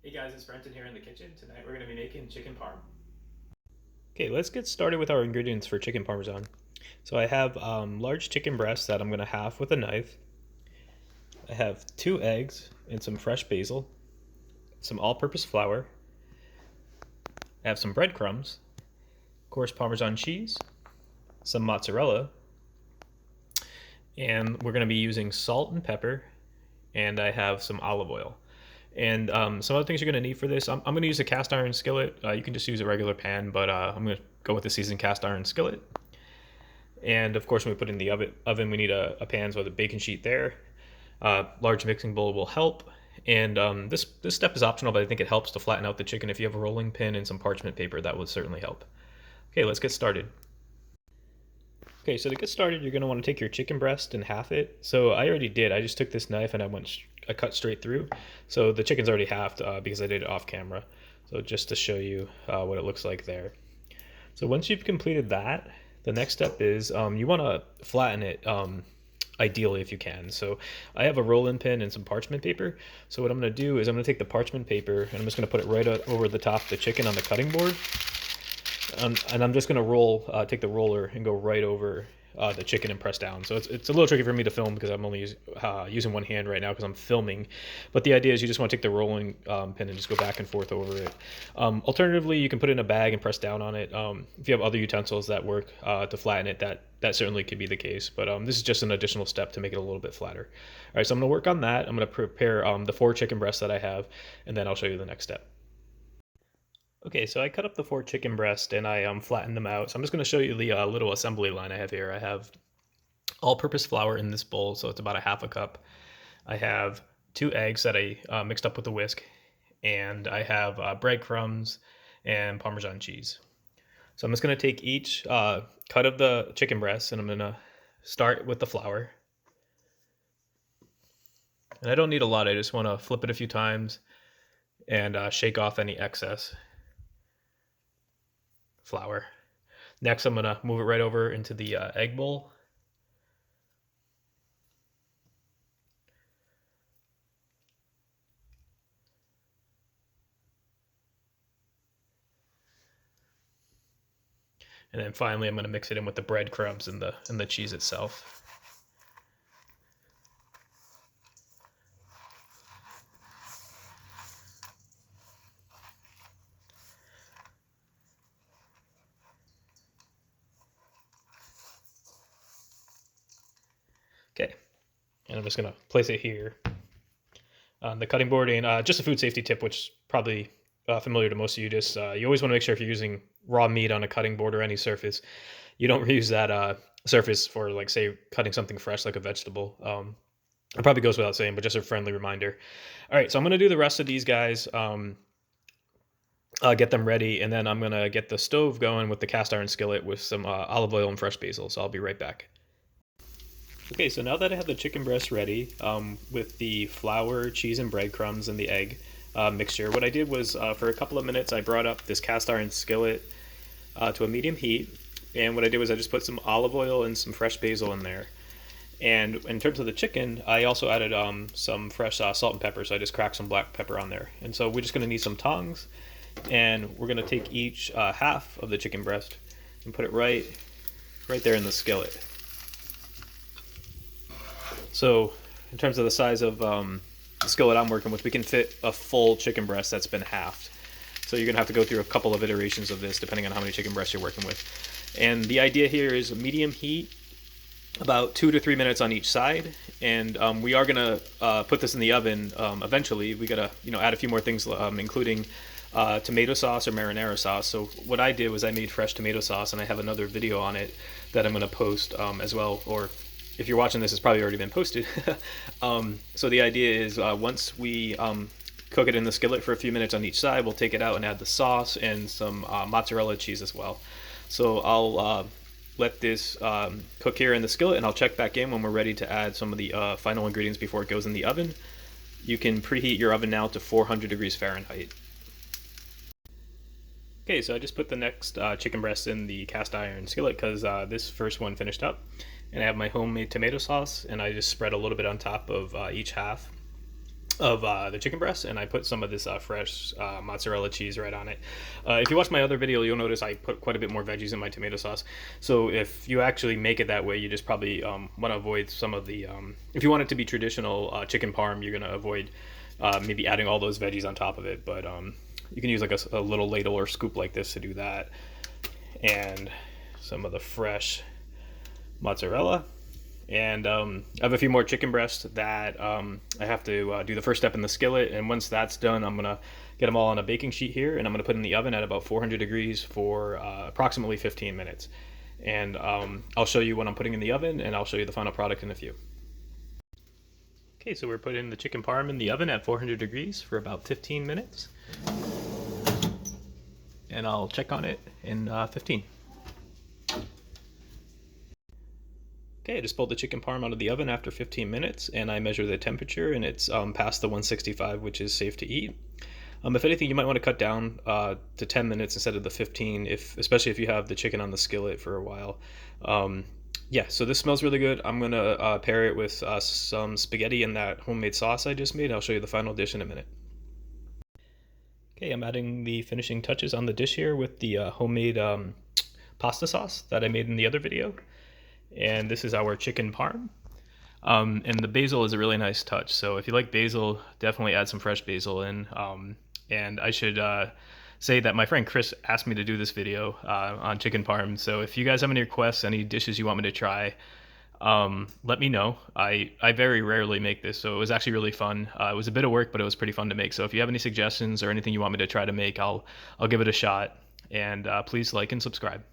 Hey guys, it's Brenton here in the kitchen. Tonight we're going to be making chicken parm. Okay, let's get started with our ingredients for chicken parmesan. So I have large chicken breasts that I'm going to halve with a knife. I have 2 eggs and some fresh basil, some all-purpose flour. I have some breadcrumbs, coarse Parmesan cheese, some mozzarella, and we're going to be using salt and pepper, and I have some olive oil. And some other things you're going to need for this, I'm going to use a cast iron skillet. You can just use a regular pan, but I'm going to go with the seasoned cast iron skillet. And of course, when we put it in the oven we need a pan with a baking sheet there. Large mixing bowl will help. And this step is optional, but I think it helps to flatten out the chicken. If you have a rolling pin and some parchment paper, that would certainly help. Okay, let's get started. Okay, so to get started, you're going to want to take your chicken breast and half it. So I already did. I just took this knife and I cut straight through. So the chicken's already halved because I did it off camera. So just to show you what it looks like there. So once you've completed that, the next step is you want to flatten it ideally if you can. So I have a roll-in pin and some parchment paper. So what I'm going to do is I'm going to take the parchment paper and I'm just going to put it right over the top of the chicken on the cutting board. And I'm just going to take the roller and go right over the chicken and press down. So it's a little tricky for me to film because I'm only using one hand right now because I'm filming. But the idea is you just want to take the rolling pin and just go back and forth over it. Alternatively, you can put it in a bag and press down on it. If you have other utensils that work to flatten it, that certainly could be the case. But this is just an additional step to make it a little bit flatter. All right, so I'm going to work on that. I'm going to prepare the 4 chicken breasts that I have, and then I'll show you the next step. Okay, so I cut up the 4 chicken breast and I flattened them out. So I'm just going to show you the little assembly line I have here. I have all-purpose flour in this bowl, so it's about a half a cup. I have 2 eggs that I mixed up with a whisk, and I have breadcrumbs and Parmesan cheese. So I'm just going to take each cut of the chicken breast and I'm going to start with the flour. And I don't need a lot. I just want to flip it a few times and shake off any excess flour. Next, I'm going to move it right over into the egg bowl. And then finally, I'm going to mix it in with the breadcrumbs and the cheese itself. Okay, and I'm just going to place it here on the cutting board. And just a food safety tip, which is probably familiar to most of you, just you always want to make sure if you're using raw meat on a cutting board or any surface, you don't reuse that surface for, like, say, cutting something fresh like a vegetable. It probably goes without saying, but just a friendly reminder. All right, so I'm going to do the rest of these guys. Get them ready, and then I'm going to get the stove going with the cast iron skillet with some olive oil and fresh basil. So I'll be right back. Okay, so now that I have the chicken breast ready with the flour, cheese, and breadcrumbs and the egg mixture, what I did was for a couple of minutes I brought up this cast iron skillet to a medium heat, and what I did was I just put some olive oil and some fresh basil in there. And in terms of the chicken, I also added some fresh salt and pepper, so I just cracked some black pepper on there. And so we're just going to need some tongs, and we're going to take each half of the chicken breast and put it right there in the skillet. So in terms of the size of the skillet I'm working with, we can fit a full chicken breast that's been halved. So you're going to have to go through a couple of iterations of this depending on how many chicken breasts you're working with. And the idea here is a medium heat, about 2 to 3 minutes on each side. And we are going to put this in the oven eventually. We got to add a few more things, including tomato sauce or marinara sauce. So what I did was I made fresh tomato sauce, and I have another video on it that I'm going to post as well, or if you're watching this, it's probably already been posted. So the idea is once we cook it in the skillet for a few minutes on each side, we'll take it out and add the sauce and some mozzarella cheese as well. So I'll let this cook here in the skillet, and I'll check back in when we're ready to add some of the final ingredients before it goes in the oven. You can preheat your oven now to 400 degrees Fahrenheit. Okay, so I just put the next chicken breast in the cast iron skillet because this first one finished up. And I have my homemade tomato sauce, and I just spread a little bit on top of each half. the chicken breast, and I put some of this fresh mozzarella cheese right on it. If you watch my other video, you'll notice I put quite a bit more veggies in my tomato sauce. So if you actually make it that way, you just probably want to avoid some of the. If you want it to be traditional chicken parm, you're gonna avoid maybe adding all those veggies on top of it. But you can use like a little ladle or scoop like this to do that, and some of the fresh mozzarella. And I have a few more chicken breasts that I have to do the first step in the skillet. And once that's done, I'm going to get them all on a baking sheet here, and I'm going to put in the oven at about 400 degrees for approximately 15 minutes. And I'll show you what I'm putting in the oven, and I'll show you the final product in a few. Okay, so we're putting the chicken parm in the oven at 400 degrees for about 15 minutes. And I'll check on it in 15. Okay, I just pulled the chicken parm out of the oven after 15 minutes, and I measure the temperature, and it's past the 165, which is safe to eat. If anything, you might want to cut down to 10 minutes instead of the 15, especially if you have the chicken on the skillet for a while. Yeah, so this smells really good. I'm gonna pair it with some spaghetti and that homemade sauce I just made. I'll show you the final dish in a minute. Okay, I'm adding the finishing touches on the dish here with the homemade pasta sauce that I made in the other video. And this is our chicken parm. And the basil is a really nice touch. So if you like basil, definitely add some fresh basil in. And I should say that my friend Chris asked me to do this video on chicken parm. So if you guys have any requests, any dishes you want me to try, let me know. I very rarely make this, so it was actually really fun. It was a bit of work, but it was pretty fun to make. So if you have any suggestions or anything you want me to try to make, I'll give it a shot. And please like and subscribe.